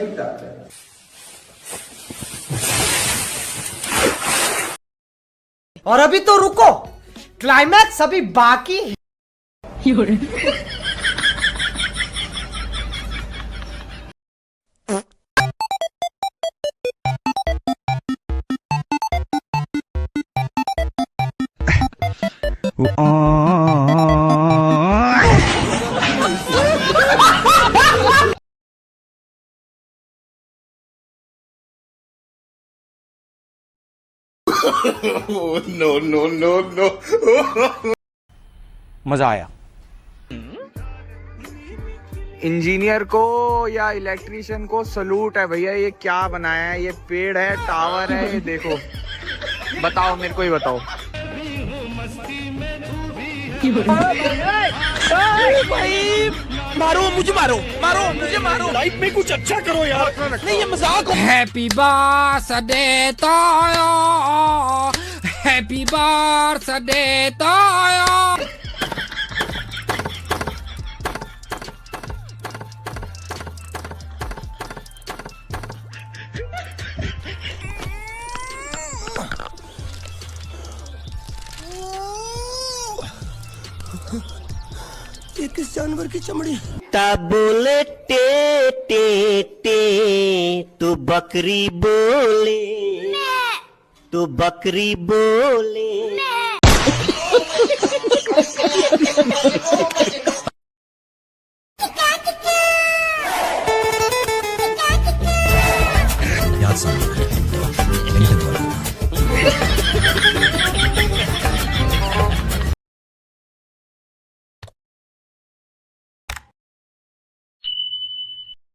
नहीं चाहते। और अभी तो रुको, क्लाइमैक्स अभी बाकी है। No, no, no, no. मजा आया। इंजीनियर को या इलेक्ट्रिशियन को सलूट है भैया। ये क्या बनाया है? ये पेड़ है, टावर है, ये देखो। बताओ, मेरे को ही बताओ। भाई मारो मुझे, मारो मुझे, मारो। लाइफ में कुछ अच्छा करो यार, नहीं ये मजाक। Happy birthday to you, happy birthday to you. ये किस जानवर की चमड़ी? बोले टे टे टे, तू बकरी बोले, तू बकरी बोले। याद समझ